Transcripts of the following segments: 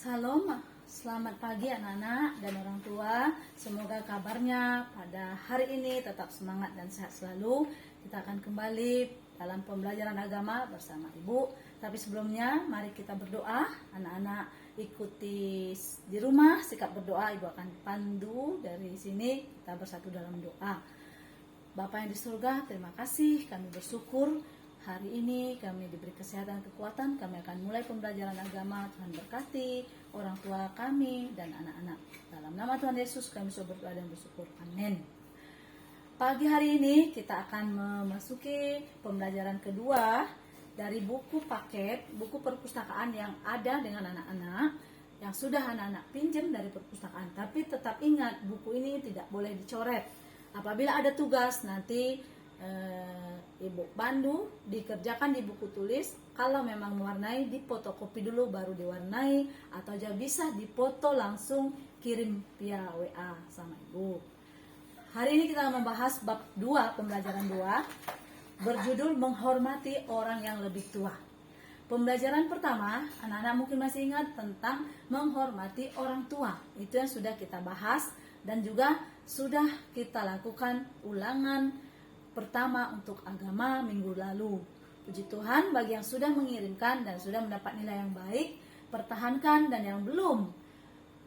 Salam, selamat pagi anak-anak dan orang tua. Semoga kabarnya pada hari ini tetap semangat dan sehat selalu. Kita akan kembali dalam pembelajaran agama bersama Ibu. Tapi sebelumnya mari kita berdoa. Anak-anak ikuti di rumah sikap berdoa. Ibu akan pandu dari sini, kita bersatu dalam doa. Bapa yang di surga, terima kasih, kami bersyukur hari ini kami diberi kesehatan dan kekuatan. Kami akan mulai pembelajaran agama. Tuhan berkati orang tua kami dan anak-anak. Dalam nama Tuhan Yesus kami sudah berdoa dan bersyukur. Amin. Pagi hari ini kita akan memasuki pembelajaran kedua dari buku paket, buku perpustakaan yang ada dengan anak-anak, yang sudah anak-anak pinjam dari perpustakaan. Tapi tetap ingat, buku ini tidak boleh dicoret. Apabila ada tugas nanti Ibu pandu dikerjakan di buku tulis. Kalau memang mewarnai, difotokopi dulu baru diwarnai, atau juga bisa dipoto langsung kirim via WA sama Ibu. Hari ini kita membahas bab 2, pembelajaran 2, berjudul menghormati orang yang lebih tua. Pembelajaran pertama, anak-anak mungkin masih ingat tentang menghormati orang tua. Itu yang sudah kita bahas dan juga sudah kita lakukan ulangan pertama untuk agama minggu lalu. Puji Tuhan bagi yang sudah mengirimkan dan sudah mendapat nilai yang baik, pertahankan, dan yang belum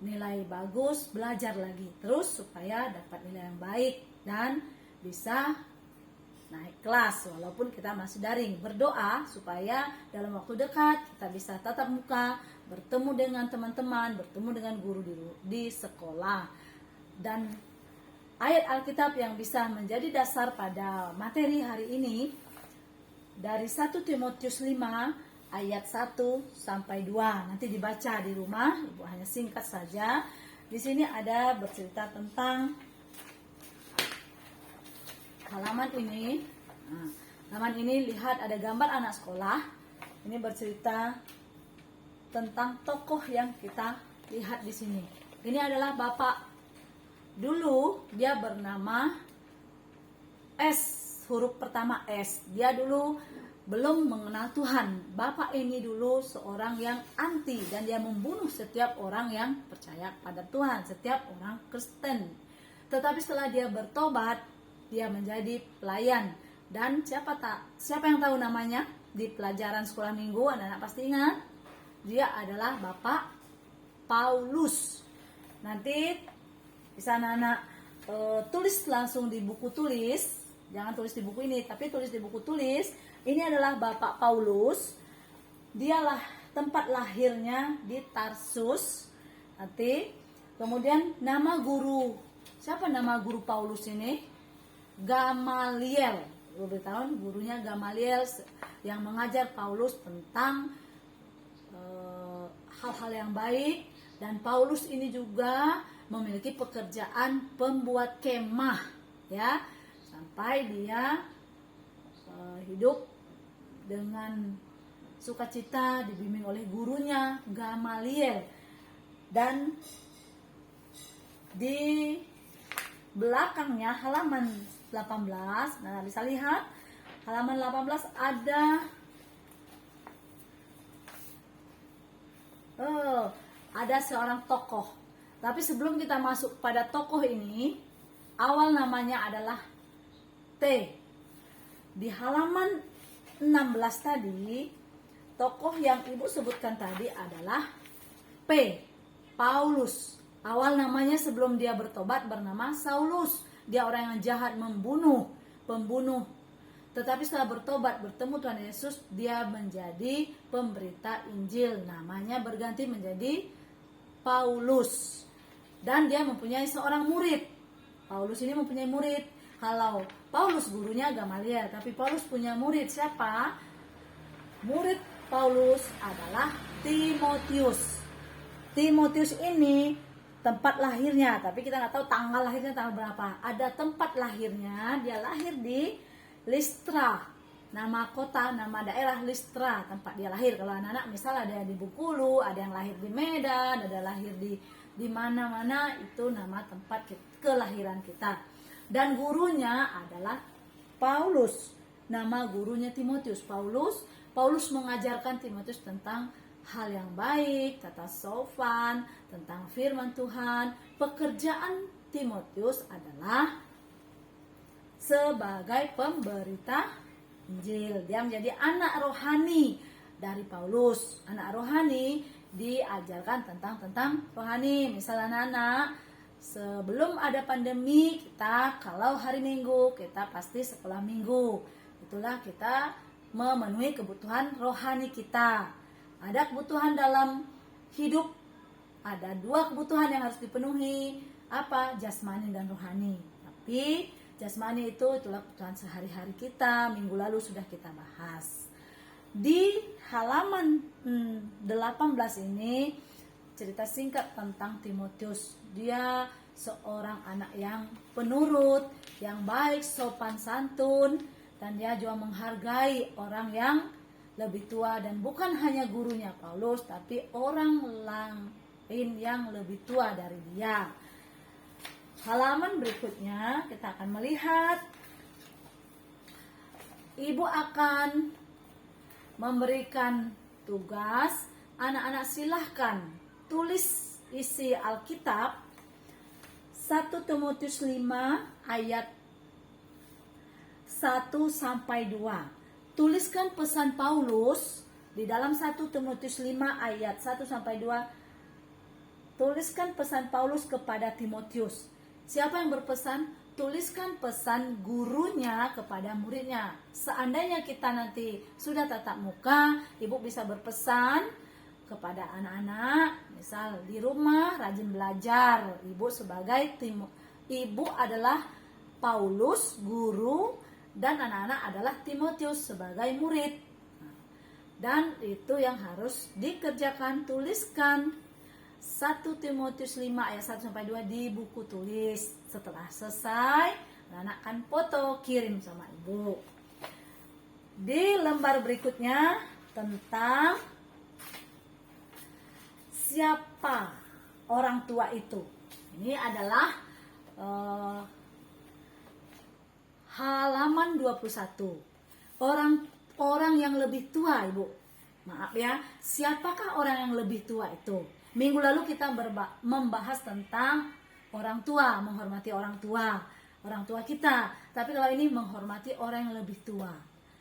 nilai bagus, belajar lagi terus supaya dapat nilai yang baik dan bisa naik kelas walaupun kita masih daring. Berdoa supaya dalam waktu dekat kita bisa tatap muka, bertemu dengan teman-teman, bertemu dengan guru di sekolah. Dan ayat Alkitab yang bisa menjadi dasar pada materi hari ini dari 1 Timotius 5 ayat 1 sampai 2. Nanti dibaca di rumah, Ibu hanya singkat saja. Di sini ada bercerita tentang halaman ini. Nah, halaman ini lihat ada gambar anak sekolah. Ini bercerita tentang tokoh yang kita lihat di sini. Ini adalah Bapak. Dulu dia bernama S, huruf pertama S. Dia dulu belum mengenal Tuhan. Bapak ini dulu seorang yang anti dan dia membunuh setiap orang yang percaya pada Tuhan, setiap orang Kristen. Tetapi setelah dia bertobat, dia menjadi pelayan. Dan siapa yang tahu namanya di pelajaran sekolah minggu, anak-anak pasti ingat. Dia adalah Bapak Paulus. Nanti bisa anak-anak tulis langsung di buku tulis. Jangan tulis di buku ini, tapi tulis di buku tulis. Ini adalah Bapak Paulus. Dialah tempat lahirnya di Tarsus. Nanti kemudian nama guru. Siapa nama guru Paulus ini? Gamaliel. Beritahu gurunya Gamaliel yang mengajar Paulus tentang hal-hal yang baik. Dan Paulus ini juga memiliki pekerjaan pembuat kemah, ya, sampai dia hidup dengan sukacita dibimbing oleh gurunya Gamaliel. Dan di belakangnya halaman 18, nah bisa lihat halaman 18 ada seorang tokoh. Tapi sebelum kita masuk pada tokoh ini, awal namanya adalah T. Di halaman 16 tadi, tokoh yang Ibu sebutkan tadi adalah P. Paulus. Awal namanya sebelum dia bertobat bernama Saulus. Dia orang yang jahat, pembunuh. Tetapi setelah bertobat, bertemu Tuhan Yesus, dia menjadi pemberita Injil. Namanya berganti menjadi Paulus. Dan dia mempunyai seorang murid. Paulus ini mempunyai murid. Kalau Paulus gurunya Gamaliel, tapi Paulus punya murid. Siapa? Murid Paulus adalah Timotius. Timotius ini tempat lahirnya, tapi kita nggak tahu tanggal lahirnya tanggal berapa. Ada tempat lahirnya, dia lahir di Listra. Nama kota, nama daerah Listra, tempat dia lahir. Kalau anak-anak misal ada yang di Bengkulu, ada yang lahir di Medan, ada lahir di mana-mana, itu nama tempat kelahiran kita. Dan gurunya adalah Paulus. Nama gurunya Timotius. Paulus mengajarkan Timotius tentang hal yang baik, tata sopan, tentang firman Tuhan. Pekerjaan Timotius adalah sebagai pemberita Injil. Dia menjadi anak rohani dari Paulus. Anak rohani diajarkan tentang rohani. Misalnya anak, sebelum ada pandemi, kita kalau hari Minggu kita pasti sekolah Minggu. Itulah kita memenuhi kebutuhan rohani kita. Ada kebutuhan dalam hidup, ada 2 kebutuhan yang harus dipenuhi. Apa? Jasmani dan rohani. Tapi jasmani itulah kebutuhan sehari-hari kita. Minggu lalu sudah kita bahas. Di halaman 18 ini cerita singkat tentang Timotius. Dia seorang anak yang penurut, yang baik, sopan santun, dan dia juga menghargai orang yang lebih tua, dan bukan hanya gurunya Paulus, tapi orang lain yang lebih tua dari dia. Halaman berikutnya kita akan melihat ibu akan memberikan tugas, anak-anak silahkan tulis isi Alkitab 1 Timotius 5 ayat 1-2. Tuliskan pesan Paulus di dalam 1 Timotius 5 ayat 1-2. Tuliskan pesan Paulus kepada Timotius. Siapa yang berpesan? Tuliskan pesan gurunya kepada muridnya. Seandainya kita nanti sudah tatap muka, ibu bisa berpesan kepada anak-anak, misal di rumah rajin belajar. Ibu sebagai ibu adalah Paulus guru, dan anak-anak adalah Timotius sebagai murid. Dan itu yang harus dikerjakan. Tuliskan 1 Timotius 5 ayat 1-2 di buku tulis. Setelah selesai, anak akan foto kirim sama ibu. Di lembar berikutnya tentang siapa orang tua itu. Ini adalah halaman 21. Orang yang lebih tua, Ibu. Maaf ya, siapakah orang yang lebih tua itu? Minggu lalu kita membahas tentang orang tua, menghormati orang tua kita. Tapi kalau ini menghormati orang yang lebih tua.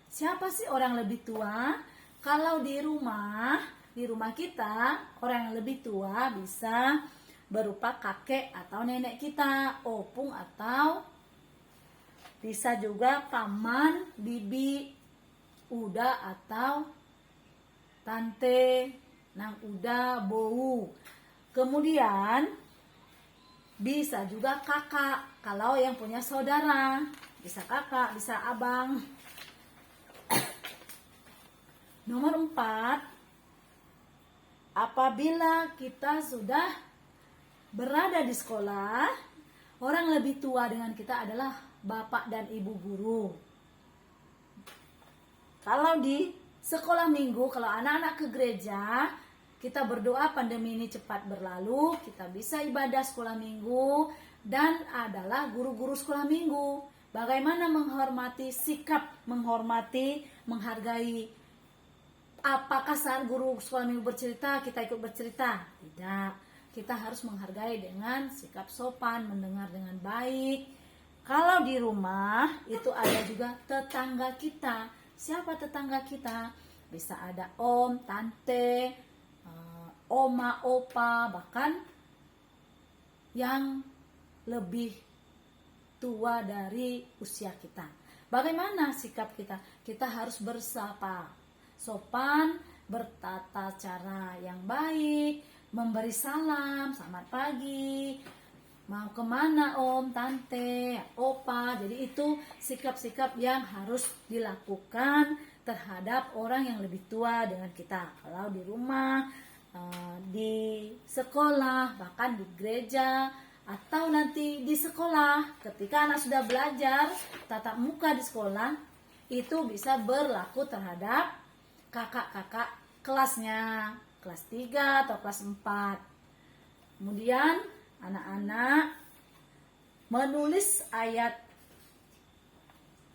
Siapa sih orang yang lebih tua? Kalau di rumah kita, orang yang lebih tua bisa berupa kakek atau nenek kita, opung, atau bisa juga paman, bibi, uda atau tante, nang uda, bou. Kemudian bisa juga kakak, kalau yang punya saudara, bisa kakak, bisa abang. Nomor 4, apabila kita sudah berada di sekolah, orang lebih tua dengan kita adalah bapak dan ibu guru. Kalau di sekolah minggu, kalau anak-anak ke gereja, kita berdoa pandemi ini cepat berlalu, kita bisa ibadah sekolah minggu, dan adalah guru-guru sekolah minggu. Bagaimana menghormati, sikap menghormati, menghargai. Apakah saat guru sekolah minggu bercerita, kita ikut bercerita? Tidak. Kita harus menghargai dengan sikap sopan, mendengar dengan baik. Kalau di rumah, itu ada juga tetangga kita. Siapa tetangga kita? Bisa ada om, tante, oma, opa, bahkan yang lebih tua dari usia kita. Bagaimana sikap kita? Kita harus bersapa, sopan, bertata cara yang baik, memberi salam, selamat pagi, mau kemana om, tante, opa. Jadi itu sikap-sikap yang harus dilakukan terhadap orang yang lebih tua dengan kita. Kalau di rumah, di sekolah, bahkan di gereja, atau nanti di sekolah, ketika anak sudah belajar tatap muka di sekolah, itu bisa berlaku terhadap kakak-kakak kelasnya, kelas 3 atau kelas 4. Kemudian anak-anak menulis ayat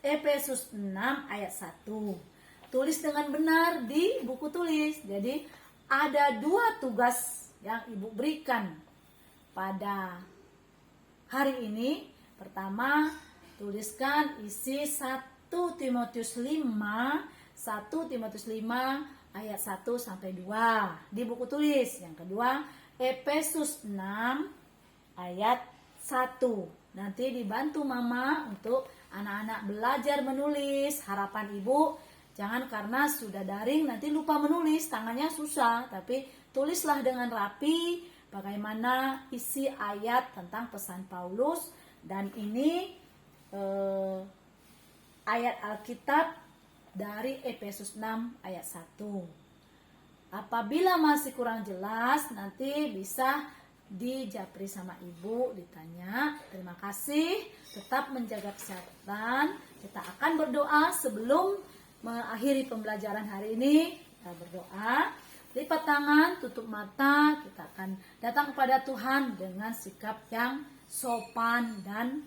Efesus 6 ayat 1. Tulis dengan benar di buku tulis. Jadi ada 2 tugas yang Ibu berikan pada hari ini. Pertama, tuliskan isi 1 Timotius 5 ayat 1 sampai 2 di buku tulis. Yang kedua, Efesus 6 ayat 1. Nanti dibantu Mama untuk anak-anak belajar menulis. Harapan Ibu, jangan karena sudah daring nanti lupa menulis, tangannya susah, tapi tulislah dengan rapi bagaimana isi ayat tentang pesan Paulus. Dan ini ayat Alkitab dari Efesus 6 ayat 1. Apabila masih kurang jelas, nanti bisa dijapri sama Ibu, ditanya. Terima kasih, tetap menjaga kesehatan. Kita akan berdoa sebelum mengakhiri pembelajaran hari ini. Kita berdoa, lipat tangan, tutup mata. Kita akan datang kepada Tuhan dengan sikap yang sopan dan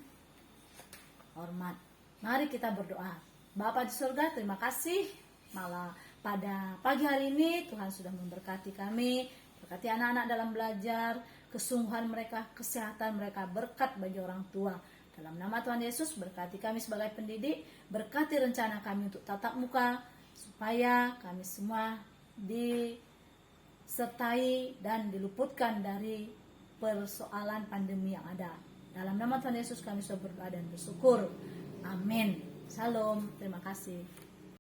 hormat. Mari kita berdoa. Bapa di surga, terima kasih malah pada pagi hari ini Tuhan sudah memberkati kami, berkati anak-anak dalam belajar, kesungguhan mereka, kesehatan mereka, berkat bagi orang tua. Dalam nama Tuhan Yesus, berkati kami sebagai pendidik, berkati rencana kami untuk tatap muka, supaya kami semua disertai dan diluputkan dari persoalan pandemi yang ada. Dalam nama Tuhan Yesus kami sudah berdoa dan bersyukur. Amin. Shalom. Terima kasih.